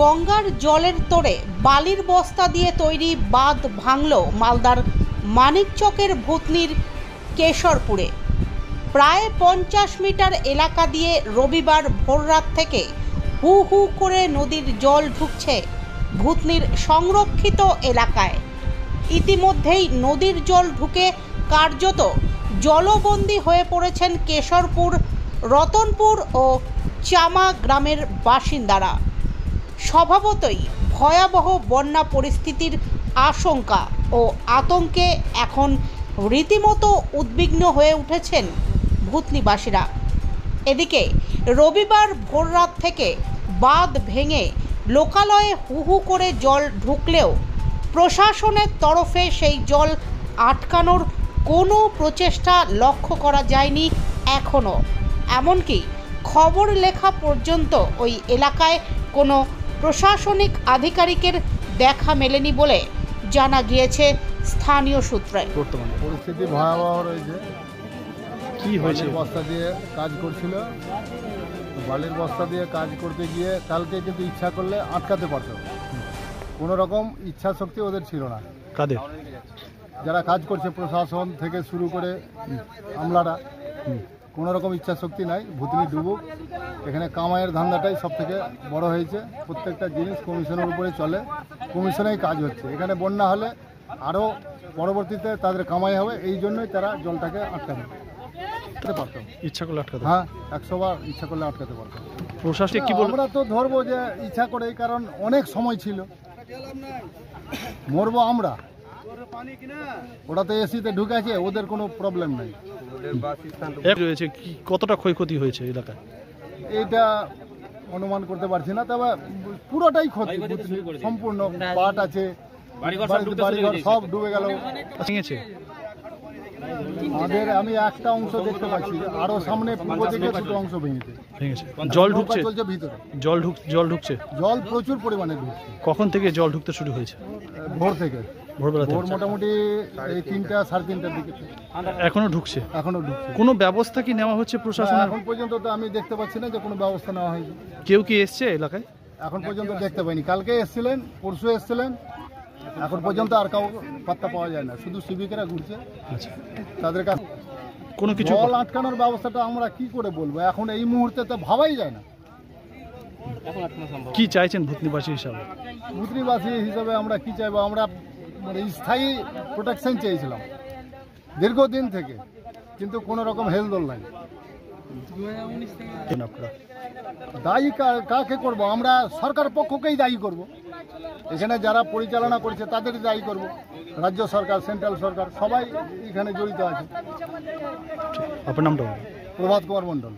গঙ্গার জলের তোড়ে বালির বস্তা দিয়ে তৈরি বাঁধ ভাঙল মালদার মানিকচকের ভূতনির কেশরপুরে। প্রায় 50 মিটার এলাকা দিয়ে রবিবার ভোররাত থেকে হু হু করে নদীর জল ঢুকছে ভূতনির সংরক্ষিত এলাকায়। ইতিমধ্যেই নদীর জল ঢুকে কার্যত জলবন্দী হয়ে পড়েছেন কেশরপুর, রতনপুর ও চামা গ্রামের বাসিন্দারা। স্বভাবতই ভয়াবহ বন্যা পরিস্থিতির আশঙ্কা ও আতঙ্কে এখন রীতিমতো উদ্বিগ্ন হয়ে উঠেছেন ভূতনিবাসীরা। এদিকে রবিবার ভোররাত থেকে বাঁধ ভেঙে লোকালয়ে হু হু করে জল ঢুকলেও প্রশাসনের তরফে সেই জল আটকানোর কোনো প্রচেষ্টা লক্ষ্য করা যায়নি এখনও। এমনকি খবর লেখা পর্যন্ত ওই এলাকায় কোনো প্রশাসনিক আধিকারিকের দেখা মেলেনি বলে জানা গিয়েছে স্থানীয় সূত্রে। বর্তমানে পরিস্থিতি ভয়াবহ রয়েছে। কি হয়েছে? বস্তা দিয়ে কাজ করছিল, বালির বস্তা দিয়ে কাজ করতে গিয়ে কালকে কিন্তু ইচ্ছা করলে আটকাতে পারত, কোনো রকম ইচ্ছা শক্তি ওদের ছিল না। কাদের? যারা কাজ করছে, প্রশাসন থেকে শুরু করে আমলারা, কোনো রকম ইচ্ছা শক্তি নাই। ভূতনি ডুবুক, এখানে কামাইয়ের ধান্দাটাই সব থেকে বড় হয়েছে। প্রত্যেকটা জিনিস কমিশনের উপরে চলে, কমিশনেই কাজ হচ্ছে। এখানে বন্যা হলে আরও পরবর্তীতে তাদের কামাই হবে, এই জন্যই তারা জলটাকে আটকাতে পারত। ইচ্ছা করলে আটকাতে, হ্যাঁ, 100 বার ইচ্ছা করলে আটকাতে পারত। প্রশাসনিক কি বলবো? আমরা তো ধরবো যে ইচ্ছা করে, কারণ অনেক সময় ছিল, মরবো আমরা। ওটা তো এসিতে ঢুকেছে, ওদের কোনো প্রবলেম নেই। কতটা ক্ষয়ক্ষতি হয়েছে এলাকায় এটা অনুমান করতে পারছি না, তবে পুরোটাই ক্ষতি, সম্পূর্ণ পাট আছে, বাড়িঘর সব ডুবে গেল। আমাদের আমি একটা অংশ দেখতে পাচ্ছি, আরো সামনে পূর্ব দিকে দুটো অংশ ভেঙেছে। জল ঢুকছে, চলছে ভিতরে, জল ঢুকছে, জল প্রচুর পরিমাণে ঢুকছে। কখন থেকে জল ঢুকতে শুরু হয়েছে? ভোর থেকে, ভোর মোটামুটি এই 3টা সাড়ে 3টার দিকে। এখনো ঢুকছে? এখনো ঢুকছে। কোনো ব্যবস্থা কি নেওয়া হচ্ছে প্রশাসন? এখন পর্যন্ত তো আমি দেখতে পাচ্ছি না যে কোনো ব্যবস্থা নেওয়া হয়েছে। কেউ কি এসছে এলাকায়? এখন পর্যন্ত দেখতে পাইনি। কালকে এসছিলেন, পরশু এসছিলেন, এখন পর্যন্ত আর কাউ পাত্তা পাওয়া যায় না, শুধু সিভিকেরা ঘুরছে। আচ্ছা, তাদের কাছে কোনো কিছু জল আটকানোর ব্যবস্থাটা আমরা কি করে বলবো এখন এই মুহূর্তে, তো ভাবাই যায় না। কি চাইছেন ভূতনিবাসী হিসাবে? ভূতনিবাসী হিসাবে আমরা কি চাইবো? আমরা স্থায়ী প্রোটেকশন চেয়েছিলাম দীর্ঘদিন থেকে, কিন্তু কোনো রকম হেলদোল নাই। দায়ী কাকে করব? আমরা সরকার পক্ষকেই দায়ী করব। এখানে যারা পরিচালনা করছে তাদের দায়ী করব। রাজ্য সরকার, সেন্ট্রাল সরকার সবাই এখানে জড়িত আছে। আপনার নামটা? প্রভাত কুমার মণ্ডল।